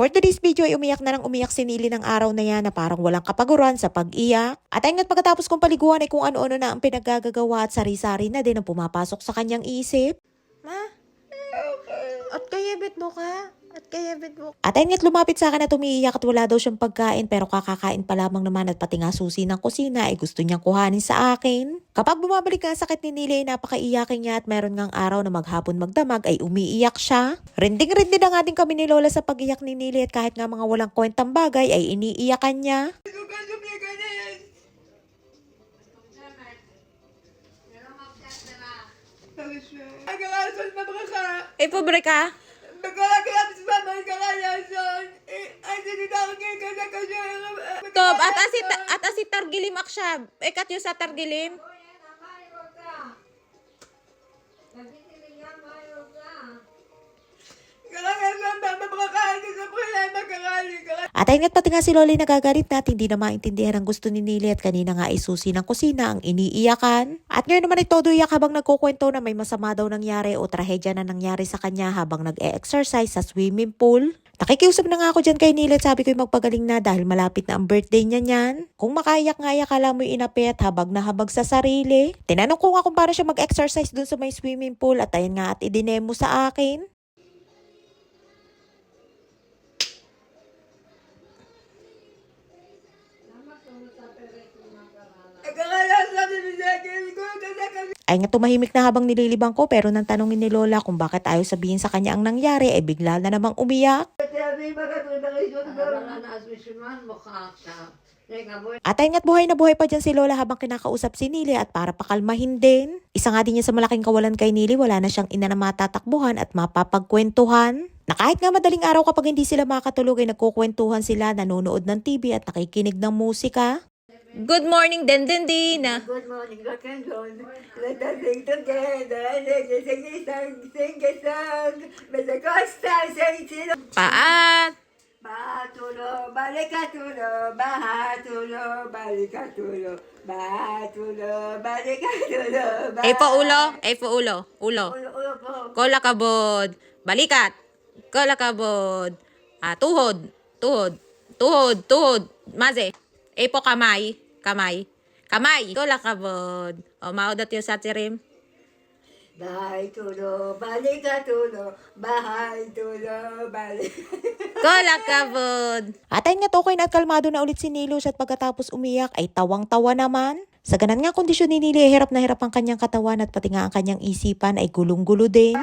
For today's video ay umiyak na ng umiyak si Nili ng araw na yan na parang walang kapaguran sa pag-iyak. At ayun at pagkatapos kong paliguan ay kung ano-ano na ang pinaggagawa at sari-sari na din ang pumapasok sa kanyang isip. Ma? At kayabit mo ka? At ayun nga't lumapit sa akin at umiiyak at wala daw siyang pagkain pero kakakain pa lamang naman at pati nga susi ng kusina ay gusto niyang kuhanin sa akin. Kapag bumabalik nga sakit ni Nili ay napakaiyakin niya at meron ngang araw na maghapon magdamag ay umiiyak siya. Rinding-rindi na nga din kami ni Lola sa pag-iyak ni Nili at kahit nga mga walang kwentang bagay ay iniiyakan niya. Pobre ka? Tob, at asit targilim aksya. Ekat yung sa targilim. At ayun nga't pati nga si Loli nagagalit na at hindi na maintindihan ang gusto ni Nili at kanina nga ay susi ng kusina ang iniiyakan. At ngayon naman ay todo iyak habang nagkukwento na may masama daw nangyari o trahedya na nangyari sa kanya habang nag-e-exercise sa swimming pool. Nakikiusap na nga ako dyan kay Nili at sabi ko'y magpagaling na dahil malapit na ang birthday niya niyan. Kung makaiyak nga iyak, kala mo'y inapit habag na habag sa sarili. Tinanong ko nga kung paano siya mag-exercise dun sa may swimming pool at ayun nga at idinemo sa akin. Ay nga tumahimik na habang nililibang ko pero nang tanongin ni Lola kung bakit ayaw sabihin sa kanya ang nangyari ay bigla na namang umiyak. At ay nga't buhay na buhay pa dyan si Lola habang kinakausap si Nili at para pakalmahin din. Isa nga din niya sa malaking kawalan kay Nili, wala na siyang ina na matatakbuhan at mapapagkwentuhan. Na kahit nga madaling araw kapag hindi sila makatulog ay nagkukwentuhan sila, nanonood ng TV at nakikinig ng musika. Good morning, Dendendina. Good morning, rock and roll. Let us sing together. Let us sing a song. With the costa, sing it. Paat! Batulo, balikatulo, bahatulo, balikatulo, batulo, balikatulo, Ulo. Ulo po. Kola kabod. Balikat. Kola kabod. Tuhod. Maze. Kamay. Kola kabod. O, maudat yung satirim. Bahatulo, balikatulo, bahatulo, Kola kabod. At ayun nga okay na at kalmado na ulit si Nilush at pagkatapos umiyak ay tawang-tawa naman. Sa ganan nga kondisyon ni Nili, hirap na hirap ang kanyang katawan at pati nga ang kanyang isipan ay gulong-gulo din.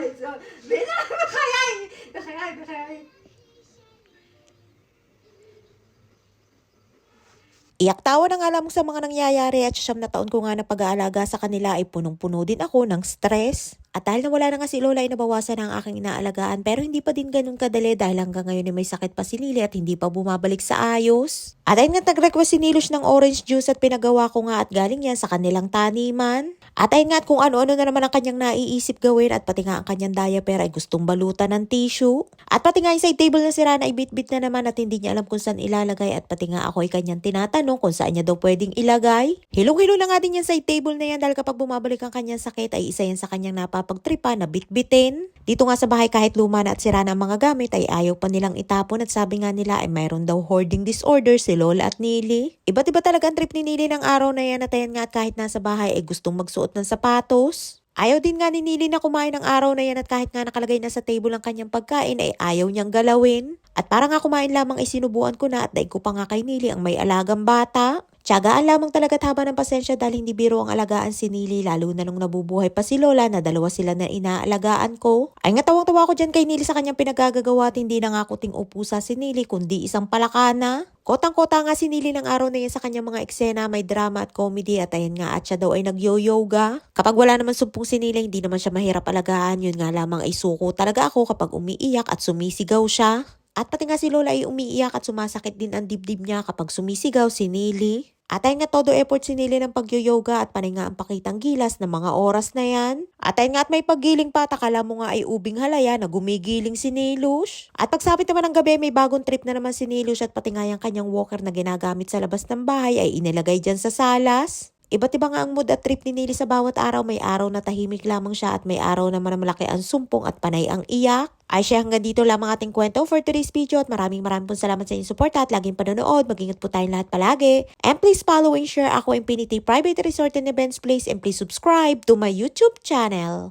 Iyak tawa na nga lamang sa mga nangyayari at 9 na taon ko nga na pag-aalaga sa kanila ay punong-puno din ako ng stress. At dahil nawala na nga si Lola ay nabawasan ang aking inaalagaan pero hindi pa din ganun kadali dahil hanggang ngayon ay may sakit pa si Nili at hindi pa bumabalik sa ayos. At ayun nga nag-request si Nilush ng orange juice at pinagawa ko nga at galing yan sa kanilang taniman. At ayun nga at kung ano-ano na naman ang kanyang naiisip gawin at pati nga ang kanyang diaper ay gustong balutan ng tissue. At pati nga yung side table na sira na ibit-bit na naman at hindi niya alam kung saan ilalagay at pati nga ako ay kanyang tinatanong kung saan niya daw pwedeng ilagay. Hilong-hilo na nga din yan side table na yan dahil kapag bumabalik ang kanyang sakit ay isa yan sa kanyang napapagtripa na bitbitin. Dito nga sa bahay kahit luma na at sira na ang mga gamit ay ayaw pa nilang itapon at sabi nga nila ay mayroon daw hoarding disorder si Lola at Nili. Iba't iba talaga ang trip ni Nili ng araw na yan at ayan nga at kahit nasa bahay ay gustong magsuot ng sapatos. Ayaw din nga ni Nili na kumain ng araw na yan at kahit nga nakalagay na sa table ang kanyang pagkain ay ayaw niyang galawin. At para nga kumain lamang ay sinubuan ko na at daig ko pa nga kay Nili ang may alagang bata. Tiyagaan lamang talaga at haba ng pasensya dahil hindi biro ang alagaan si Nili lalo na nung nabubuhay pa si Lola na dalawa sila na inaalagaan ko. Ay nga tawang-tawa ko dyan kay Nili sa kanyang pinagagagawa at hindi na nga kuting upusa si Nili kundi isang palakana. Kotang-kota nga si Nili ng araw na yan sa kanyang mga eksena, may drama at comedy at ayan nga at siya daw ay nag-yoga. Kapag wala naman sumpong si Nili, hindi naman siya mahirap alagaan, yun nga lamang ay suko talaga ako kapag umiiyak at sumisigaw siya. At pati nga si Lola ay umiiyak at sumasakit din ang dibdib niya kapag sumisigaw si Nili. At ayun nga todo effort si Nili ng pag-yoga at panay nga ang pakitang gilas ng mga oras na yan. At ayun nga at may paggiling pa, takala mo nga ay ubing halaya na gumigiling si Nilush. At pagsapit naman ng gabi may bagong trip na naman si Nilush at pati nga yung kanyang walker na ginagamit sa labas ng bahay ay inilagay dyan sa salas. Iba't iba nga ang mood at trip ni Nili sa bawat araw. May araw na tahimik lamang siya at may araw naman na malaki ang sumpong at panay ang iyak. Ay siya, hanggang dito lamang ating kwento for today's video at maraming pong salamat sa inyong support at laging panonood. Mag-ingat po tayong lahat palagi. And please follow and share Ako Infinity Private Resort and Events Place and please subscribe to my YouTube channel.